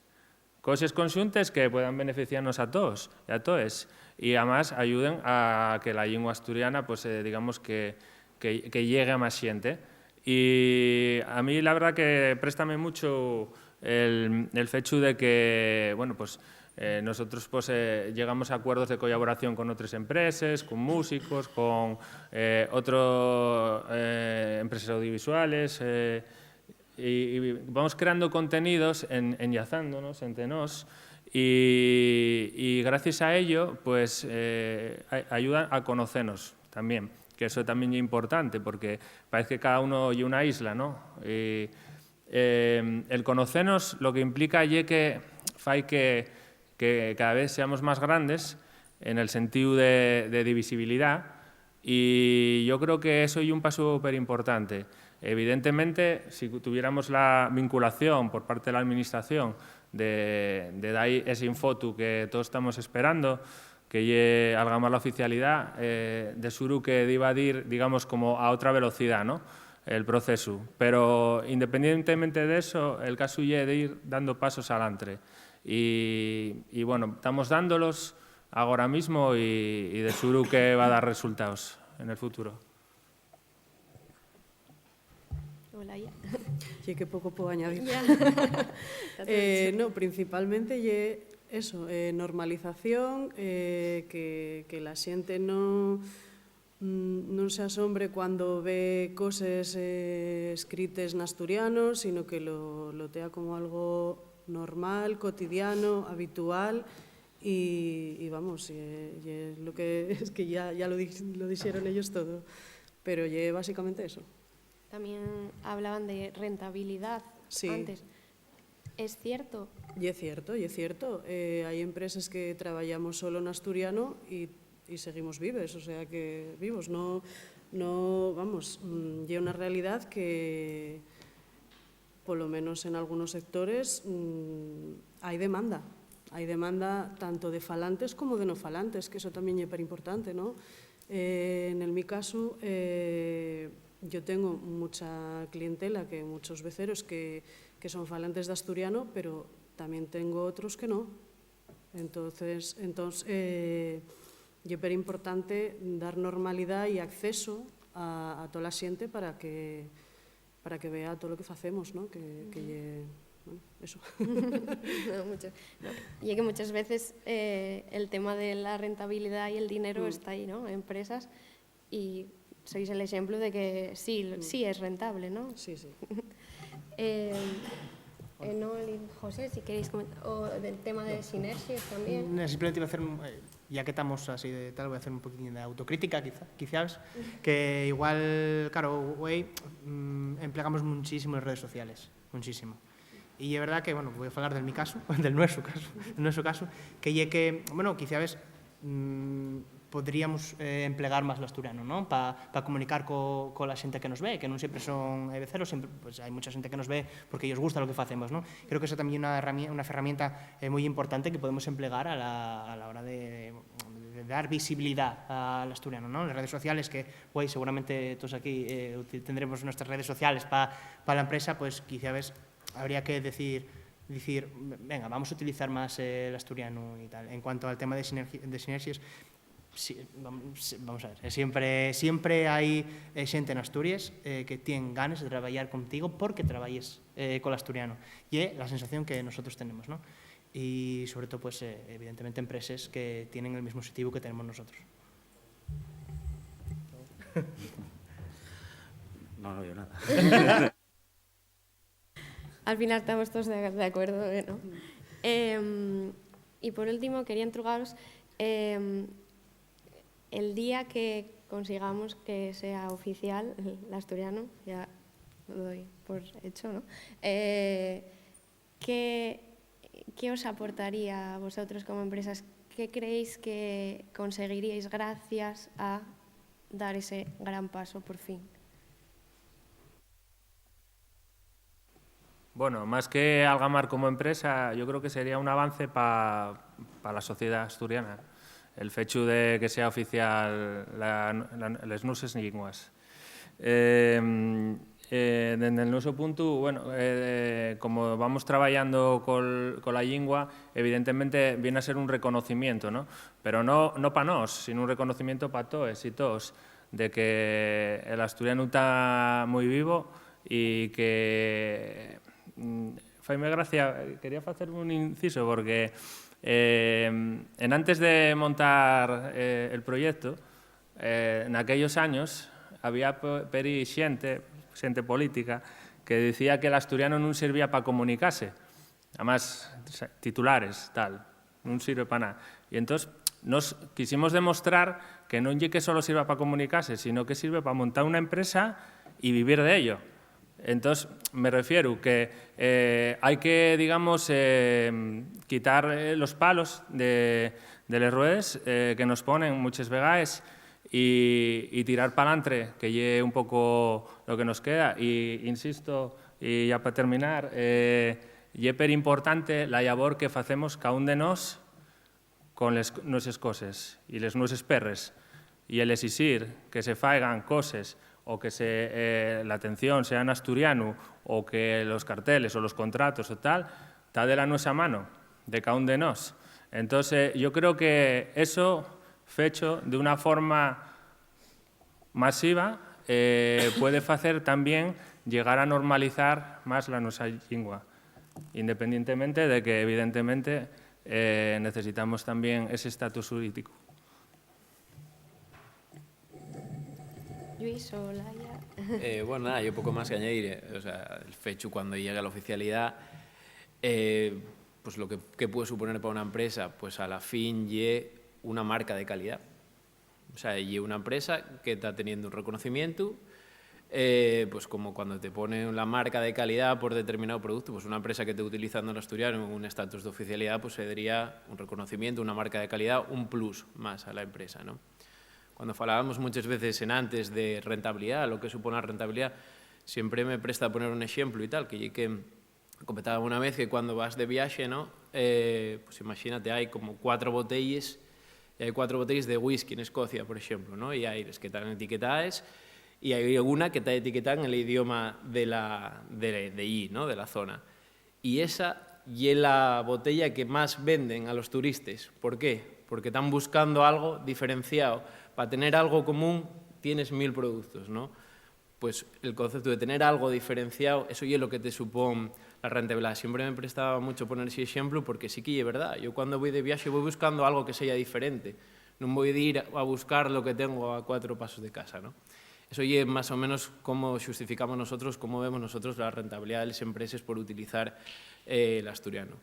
Cosas conjuntas que puedan beneficiarnos a todos y a todas. Y además ayuden a que la lengua asturiana, pues digamos que llegue a más gente. Y a mí la verdad que préstame mucho el hecho de que, bueno, pues nosotros pues, llegamos a acuerdos de colaboración con otras empresas, con músicos, con otras empresas audiovisuales y vamos creando contenidos enlazándonos entre nos y gracias a ello pues, ayudan a conocernos también, que eso también es importante porque parece que cada uno es una isla, ¿no? Y, el conocernos lo que implica es que cada vez seamos más grandes en el sentido de divisibilidad y yo creo que eso es un paso súper importante. Evidentemente, si tuviéramos la vinculación por parte de la Administración de dar ese infotu que todos estamos esperando, que hagamos la oficialidad, de suru que iba a ir, digamos, como a otra velocidad, ¿no? El proceso. Pero independientemente de eso, el caso es de ir dando pasos adelante. Y bueno, estamos dándolos ahora mismo y de seguro que va a dar resultados en el futuro. Hola, ya. Sí, que poco puedo añadir. Ya. No, principalmente eso, normalización, que la xente non se asombre cuando ve cosas escritas en asturiano, sino que lo tea como algo normal, cotidiano, habitual y vamos, lo que es que ya lo dijeron ellos todo, pero básicamente eso. También hablaban de rentabilidad Sí. antes. ¿Es cierto? Y es cierto. Hay empresas que trabajamos solo en asturiano y seguimos vives, o sea que vivos, no vamos, y una realidad que, por lo menos en algunos sectores, hay demanda tanto de falantes como de no falantes, que eso también es súper importante, ¿no? En mi caso, yo tengo mucha clientela, que muchos beceros que son falantes de asturiano, pero también tengo otros que no. Entonces es súper importante dar normalidad y acceso a toda la gente para que vea todo lo que hacemos, ¿no? Bueno, eso. Y que muchas veces el tema de la rentabilidad y el dinero está ahí, ¿no? Empresas, y sois el ejemplo de que sí es rentable, ¿no? Sí. Enol y José, si queréis comentar, o del tema de sinergias también. Simplemente iba a hacer, ya que estamos así de tal, voy a hacer un poquitín de autocrítica, quizás, que igual, claro, hoy empleamos muchísimo en redes sociales, muchísimo. Y es verdad que, bueno, voy a hablar de nuestro caso, que bueno, quizás podríamos emplear más el asturiano, ¿no? Para comunicar con la gente que nos ve, que no siempre son beceros, siempre, pues hay mucha gente que nos ve porque ellos gusta lo que hacemos, ¿no? Creo que eso también es una herramienta muy importante que podemos emplear a la hora de dar visibilidad al asturiano, ¿no? Las redes sociales, que hoy seguramente todos aquí tendremos nuestras redes sociales para la empresa, pues quizás habría que decir, venga, vamos a utilizar más el asturiano y tal. En cuanto al tema de sinergias, sí, vamos a ver, siempre hay gente en Asturias que tiene ganas de trabajar contigo porque trabajes con el asturiano. Y es la sensación que nosotros tenemos, ¿no? Y sobre todo, pues, evidentemente, empresas que tienen el mismo objetivo que tenemos nosotros. No veo nada. Al final estamos todos de acuerdo, ¿no? Y por último, quería entregaros el día que consigamos que sea oficial el asturiano, ya lo doy por hecho, ¿no? ¿Qué os aportaría a vosotros como empresas? ¿Qué creéis que conseguiríais gracias a dar ese gran paso por fin? Bueno, más que Algamar como empresa, yo creo que sería un avance para la sociedad asturiana. El hecho de que sea oficial las nuestras lenguas. Desde el nuestro punto, bueno, como vamos trabajando con la lengua, evidentemente viene a ser un reconocimiento, ¿no? Pero no para nos, sino un reconocimiento para todos y todos, de que el asturiano está muy vivo y que... Faime gracia, quería hacer un inciso porque antes de montar el proyecto, en aquellos años había xente política que decía que el asturiano non servía para comunicarse, además titulares, tal, non sirve para nada. Y entonces nos quisimos demostrar que non lle que solo sirva para comunicarse, sino que sirve para montar una empresa y vivir de ello. Entonces, me refiero que hay que, digamos, quitar los palos de las ruedas que nos ponen muchas veces y tirar para adelante, que lleve un poco lo que nos queda. Y insisto, y ya para terminar, es súper importante la labor que hacemos cada uno de nos con nuestras cosas y las nuestras perres. Y el exigir que se faigan cosas o que la atención sea en asturiano, o que los carteles o los contratos o tal, está de la nuestra mano, de cada uno de nos. Entonces, yo creo que eso, fecho de una forma masiva, puede hacer también llegar a normalizar más la nuestra lengua, independientemente de que, evidentemente, necesitamos también ese estatus jurídico. Luis o Laia. Bueno, nada, yo poco más que añadir. O sea, el fecho cuando llega a la oficialidad, pues lo que puede suponer para una empresa, pues a la fin y una marca de calidad. O sea, y una empresa que está teniendo un reconocimiento, pues como cuando te ponen la marca de calidad por determinado producto, pues una empresa que esté utilizando el asturiano en un estatus de oficialidad, pues se daría un reconocimiento, una marca de calidad, un plus más a la empresa, ¿no? Cuando falábamos muchas veces en antes de rentabilidad, lo que supone la rentabilidad, siempre me presta a poner un ejemplo y tal, que comentaba una vez que cuando vas de viaje, ¿no? Pues imagínate, hay como 4 botellas, hay 4 botellas de whisky en Escocia, por ejemplo, ¿no? Y hay las que están etiquetadas y hay alguna que está etiquetada en el idioma de allí, ¿no? De la zona. Y esa y es la botella que más venden a los turistas. ¿Por qué? Porque están buscando algo diferenciado. Para tener algo común tienes 1000 productos, ¿no? Pues el concepto de tener algo diferenciado, eso es lo que te supone la rentabilidad. Siempre me prestaba mucho poner ese ejemplo porque sí que es verdad. Yo cuando voy de viaje voy buscando algo que sea diferente. No voy a ir a buscar lo que tengo a 4 pasos de casa, ¿no? Eso es más o menos cómo justificamos nosotros, cómo vemos nosotros la rentabilidad de las empresas por utilizar el asturiano.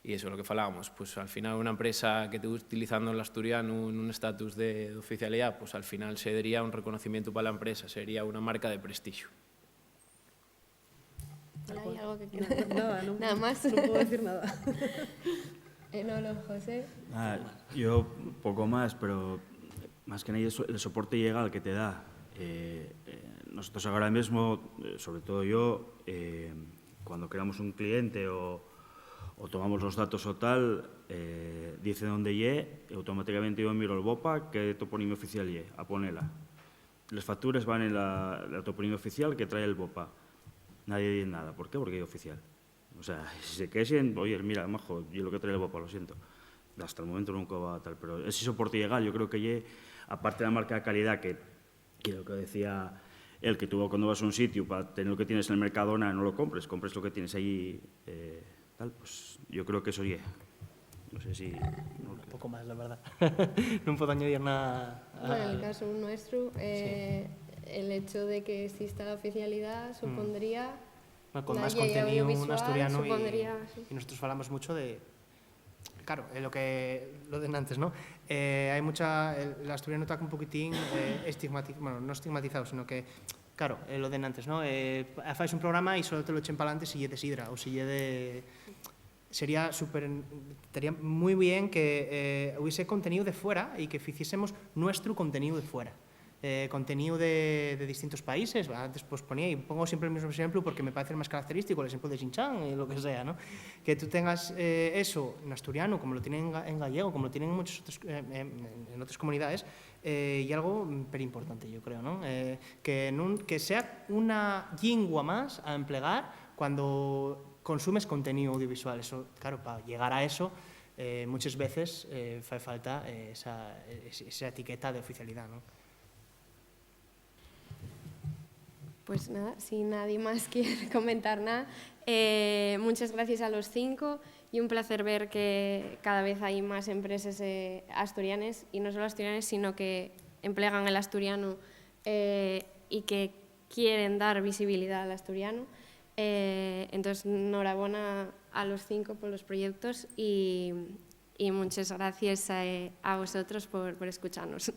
Y eso es lo que falábamos, pues al final una empresa que esté utilizando el asturiano en un estatus de oficialidad, pues al final se daría un reconocimiento para la empresa, sería una marca de prestigio. ¿Hay algo que quieras? Nada más. No puedo decir nada. No, José. Yo poco más, pero más que nada el soporte legal que te da. Nosotros ahora mismo, sobre todo yo, cuando creamos un cliente o tomamos los datos o tal, dice dónde y automáticamente yo miro el BOPA, qué toponimio oficial a ponerla. Las facturas van en la toponimio oficial que trae el BOPA. Nadie dice nada. ¿Por qué? Porque es oficial. O sea, si se quejen, oye, mira, majo, yo lo que trae el BOPA, lo siento. Hasta el momento nunca va a tal, pero ese soporte legal yo creo que aparte de la marca de calidad, que lo que decía él, que tú cuando vas a un sitio para tener lo que tienes en el Mercadona no lo compres lo que tienes ahí, tal, pues yo creo que eso no sé si... Un poco más, la verdad. No puedo añadir nada. Bueno, en el caso nuestro, el hecho de que exista la oficialidad supondría... Con la más guía contenido audiovisual asturiano sí. y nosotros hablamos mucho de... Claro, lo de antes, ¿no? Hay el asturiano está un poquitín estigmatizado, bueno, no estigmatizado, sino que, claro, lo de antes, ¿no? Fais un programa y solo te lo echen para adelante si es de sidra o si es de... Sería muy bien que hubiese contenido de fuera y que hiciésemos nuestro contenido de fuera. Contenido de distintos países. Antes pues ponía, y pongo siempre el mismo ejemplo porque me parece el más característico, el ejemplo de Xinjiang y lo que sea, ¿no? Que tú tengas eso en asturiano, como lo tienen en gallego, como lo tienen en en otras comunidades, y algo pero importante, yo creo, ¿no? Que sea una lengua más a emplear cuando consumes contenido audiovisual. Eso, claro, para llegar a eso, muchas veces hace falta esa etiqueta de oficialidad, ¿no? Pues nada, si nadie más quiere comentar nada, muchas gracias a los 5 y un placer ver que cada vez hay más empresas asturianas, y no solo asturianas, sino que emplean el asturiano y que quieren dar visibilidad al asturiano. Entonces, enhorabuena a los 5 por los proyectos y muchas gracias a vosotros por escucharnos.